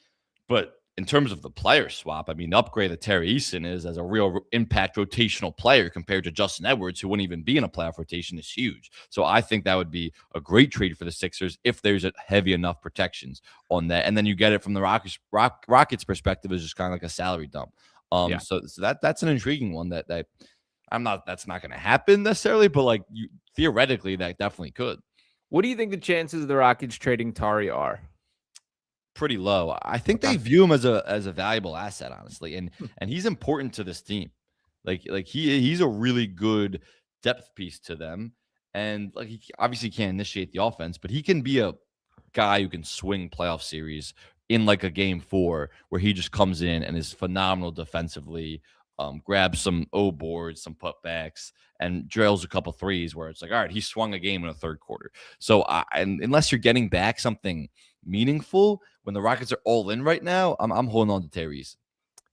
But in terms of the player swap, I mean, the upgrade that Tari Eason is as a real impact rotational player compared to Justin Edwards, who wouldn't even be in a playoff rotation, is huge. So I think that would be a great trade for the Sixers if there's a heavy enough protections on that. And then you get it from the Rockets perspective is just kind of like a salary dump. So that's an intriguing one that that's not going to happen necessarily, but like theoretically that definitely could. What do you think the chances of the Rockets trading Tari are? Pretty low. I think they view him as a valuable asset, honestly, and he's important to this team. Like he's a really good depth piece to them, and like he obviously can't initiate the offense, but he can be a guy who can swing playoff series in like a game 4 where he just comes in and is phenomenal defensively, grabs some boards, some putbacks, and drills a couple threes where it's like, all right, he swung a game in the third quarter. So and unless you're getting back something meaningful when the Rockets are all in right now, I'm holding on to Tyrese.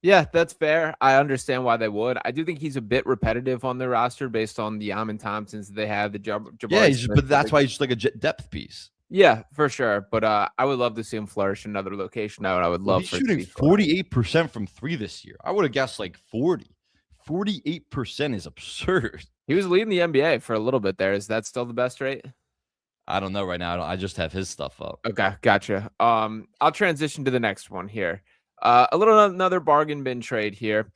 Yeah, that's fair. I understand why they would. I do think he's a bit repetitive on their roster based on the Amin Thompsons that they have. But that's why he's just like a depth piece. Yeah, for sure. But I would love to see him flourish in another location. I would love. He's shooting 48% from 3 this year. I would have guessed like 40. 48% is absurd. He was leading the NBA for a little bit there. Is that still the best rate? I don't know right now. I just have his stuff up. Okay, gotcha. I'll transition to the next one here. Another bargain bin trade here.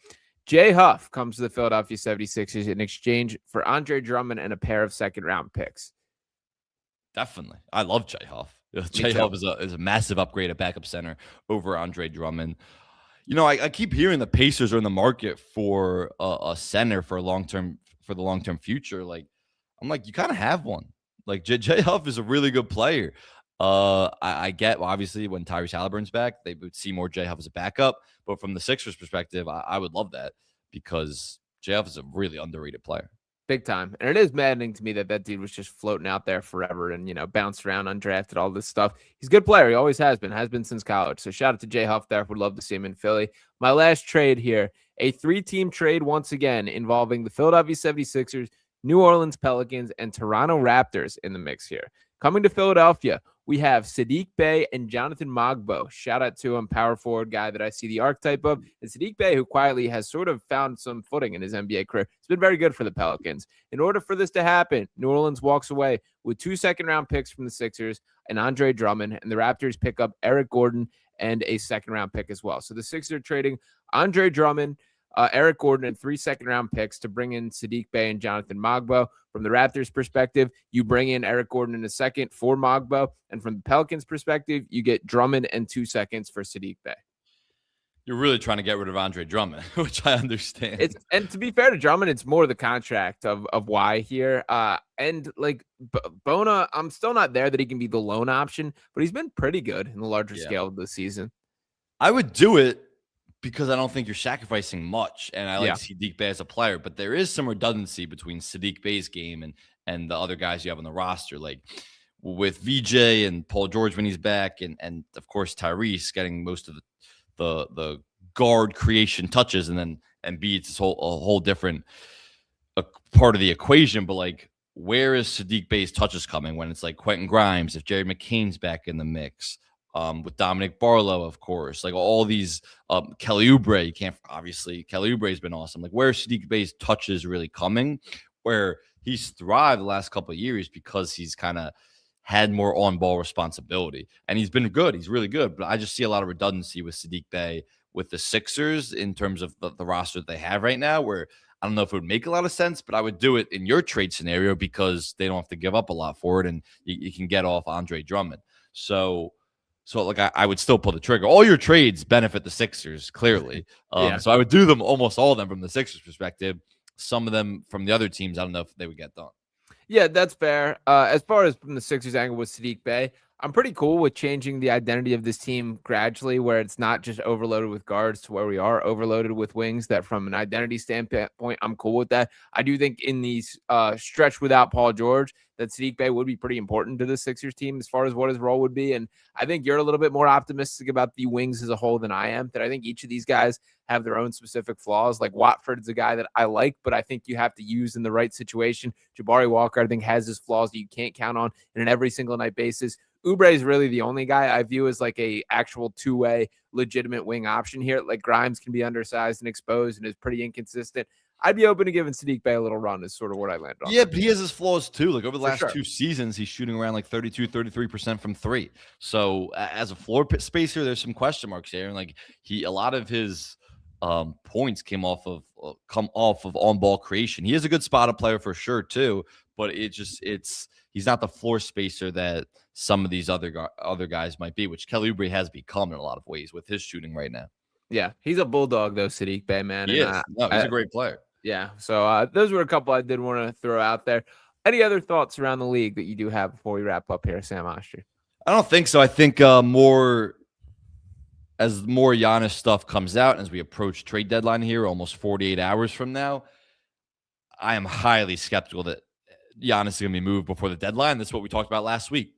Jay Huff comes to the Philadelphia 76ers in exchange for Andre Drummond and a pair of second-round picks. Definitely. I love Jay Huff. Jay Huff is a massive upgrade at backup center over Andre Drummond. You know, I keep hearing the Pacers are in the market for a center for the long-term future. Like, I'm like, you kind of have one. Like Jay Huff is a really good player. I get obviously when Tyrese Halliburton's back, they would see more Jay Huff as a backup. But from the Sixers perspective, I would love that because Jay Huff is a really underrated player. Big time. And it is maddening to me that dude was just floating out there forever and, bounced around undrafted, all this stuff. He's a good player. He always has been since college. So shout out to Jay Huff there. Would love to see him in Philly. My last trade here, a 3-team trade once again involving the Philadelphia 76ers, New Orleans Pelicans, and Toronto Raptors in the mix here. Coming to Philadelphia, we have Saddiq Bey and Jonathan Mogbo. Shout out to him, power forward guy that I see the archetype of. And Saddiq Bey, who quietly has sort of found some footing in his NBA career. It's been very good for the Pelicans. In order for this to happen, New Orleans walks away with 2 second-round picks from the Sixers and Andre Drummond, and the Raptors pick up Eric Gordon and a second-round pick as well. So the Sixers are trading Andre Drummond, Eric Gordon, and 3 second-round picks to bring in Saddiq Bey and Jonathan Mogbo. From the Raptors' perspective, you bring in Eric Gordon in a second for Mogbo. And from the Pelicans' perspective, you get Drummond and 2 seconds for Saddiq Bey. You're really trying to get rid of Andre Drummond, which I understand. And to be fair to Drummond, it's more the contract of why here. And like Bona, I'm still not there that he can be the lone option, but he's been pretty good in the larger scale of the season. I would do it because I don't think you're sacrificing much, and I like Saddiq Bey as a player, but there is some redundancy between Saddiq Bey's game and the other guys you have on the roster, like with VJ and Paul George when he's back, and of course Tyrese getting most of the guard creation touches, and then Embiid's a whole different part of the equation. But like, where is Saddiq Bey's touches coming when it's like Quentin Grimes, if Jerry McCain's back in the mix? With Dominic Barlow, of course, like all these Kelly Oubre, Kelly Oubre has been awesome. Like, where Saddiq Bey's touches really coming, where he's thrived the last couple of years because he's kind of had more on-ball responsibility. And he's been good. He's really good. But I just see a lot of redundancy with Saddiq Bey with the Sixers in terms of the roster that they have right now, where I don't know if it would make a lot of sense, but I would do it in your trade scenario because they don't have to give up a lot for it, and you can get off Andre Drummond. So like I would still pull the trigger. All your trades benefit the Sixers, clearly. Yeah. So I would do them, almost all of them, from the Sixers perspective. Some of them from the other teams, I don't know if they would get done. Yeah, that's fair. As far as from the Sixers angle with Saddiq Bey, I'm pretty cool with changing the identity of this team gradually, where it's not just overloaded with guards to where we are overloaded with wings. That from an identity standpoint, I'm cool with that. I do think in these stretch without Paul George, that Saddiq Bey would be pretty important to the Sixers team as far as what his role would be. And I think you're a little bit more optimistic about the wings as a whole than I am. That I think each of these guys have their own specific flaws. Like Watford's a guy that I like, but I think you have to use in the right situation. Jabari Walker, I think, has his flaws that you can't count on in an every single night basis. Oubre is really the only guy I view as like a actual two-way legitimate wing option here. Like Grimes can be undersized and exposed and is pretty inconsistent. I'd be open to giving Saddiq Bey a little run is sort of what I landed on. Yeah, but he has his flaws too. Like over the last sure. 2 seasons, he's shooting around like 32, 33% from three. So as a floor spacer, there's some question marks there. And like a lot of his points come off of on-ball creation. He is a good spot player for sure too, but he's not the floor spacer that some of these other guys might be, which Kelly Oubre has become in a lot of ways with his shooting right now. Yeah, he's a bulldog though, Saddiq Bey, man. He is. No, he's a great player. Yeah, so those were a couple I did want to throw out there. Any other thoughts around the league that you do have before we wrap up here, Sam Oshtry? I don't think so. I think as more Giannis stuff comes out as we approach trade deadline here, almost 48 hours from now, I am highly skeptical that Giannis is going to be moved before the deadline. That's what we talked about last week.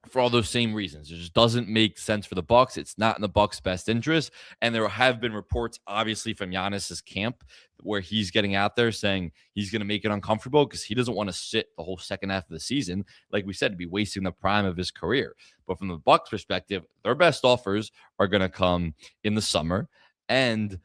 For all those same reasons, it just doesn't make sense for the Bucks. It's not in the Bucks' best interest, and there have been reports, obviously, from Giannis's camp where he's getting out there saying he's going to make it uncomfortable because he doesn't want to sit the whole second half of the season, like we said, to be wasting the prime of his career. But from the Bucks' perspective, their best offers are going to come in the summer, and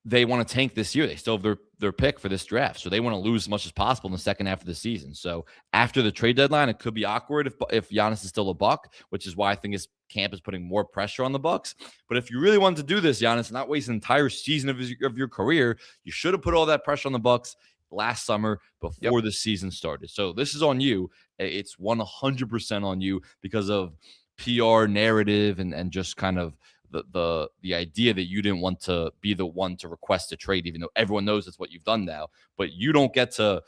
they want to tank this year. They still have their pick for this draft. So they want to lose as much as possible in the second half of the season. So after the trade deadline, it could be awkward if Giannis is still a Buck, which is why I think his camp is putting more pressure on the Bucks. But if you really wanted to do this, Giannis, not waste an entire season of your career, you should have put all that pressure on the Bucks last summer before the season started. So this is on you. It's 100% on you because of PR narrative and just kind of the idea that you didn't want to be the one to request a trade, even though everyone knows that's what you've done now. But you don't get to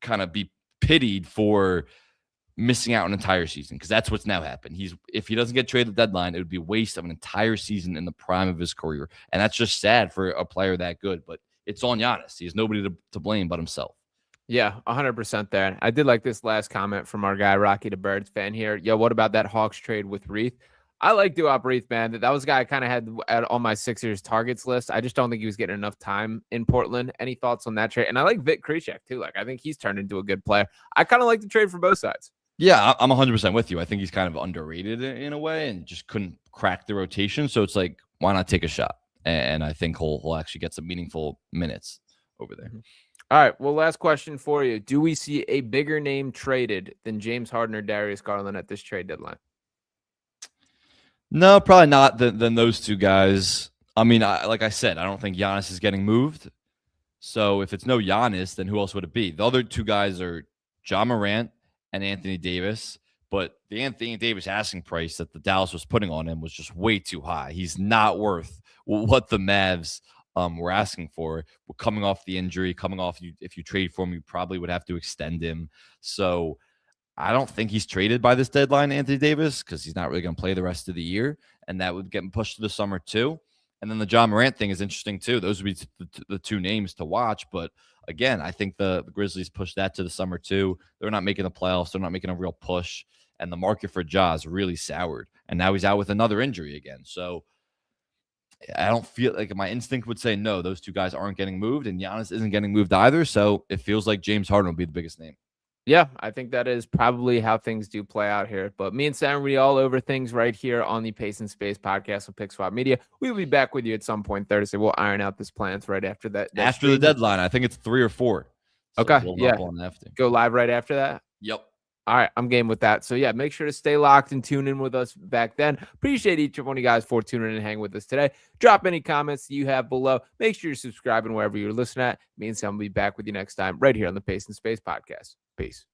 kind of be pitied for missing out an entire season, because that's what's now happened. If he doesn't get traded at the deadline, it would be a waste of an entire season in the prime of his career. And that's just sad for a player that good. But it's on Giannis. He has nobody to blame but himself. Yeah, 100% there. I did like this last comment from our guy, Rocky the Birds fan here. Yo, what about that Hawks trade with Reith? I like Duop Reith, man. That was a guy I kind of had on my Sixers targets list. I just don't think he was getting enough time in Portland. Any thoughts on that trade? And I like Vic Krejci too. Like, I think he's turned into a good player. I kind of like the trade for both sides. Yeah, I'm 100% with you. I think he's kind of underrated in a way and just couldn't crack the rotation. So it's like, why not take a shot? And I think he'll actually get some meaningful minutes over there. All right. Well, last question for you. Do we see a bigger name traded than James Harden or Darius Garland at this trade deadline? No, probably not than those two guys. I mean, like I said, I don't think Giannis is getting moved. So if it's no Giannis, then who else would it be? The other two guys are Ja Morant and Anthony Davis. But the Anthony Davis asking price that the Dallas was putting on him was just way too high. He's not worth what the Mavs were asking for. We're coming off the injury, if you trade for him, you probably would have to extend him. So I don't think he's traded by this deadline, Anthony Davis, because he's not really going to play the rest of the year, and that would get him pushed to the summer too. And then the Ja Morant thing is interesting too. Those would be the two names to watch. But again, I think the Grizzlies push that to the summer too. They're not making the playoffs. They're not making a real push. And the market for Ja is really soured. And now he's out with another injury again. So I don't feel like my instinct would say no, those two guys aren't getting moved, and Giannis isn't getting moved either. So it feels like James Harden will be the biggest name. Yeah, I think that is probably how things do play out here. But me and Sam will be all over things right here on the Pace and Space podcast with Pick Swap Media. We'll be back with you at some point Thursday. We'll iron out this plans right after that. After the deadline, I think it's 3 or 4. So okay, we'll yeah. On after. Go live right after that? Yep. All right, I'm game with that. So yeah, make sure to stay locked and tune in with us back then. Appreciate each one of you guys for tuning in and hanging with us today. Drop any comments that you have below. Make sure you're subscribing wherever you're listening at. Me and Sam will be back with you next time right here on the Pace and Space podcast. Peace.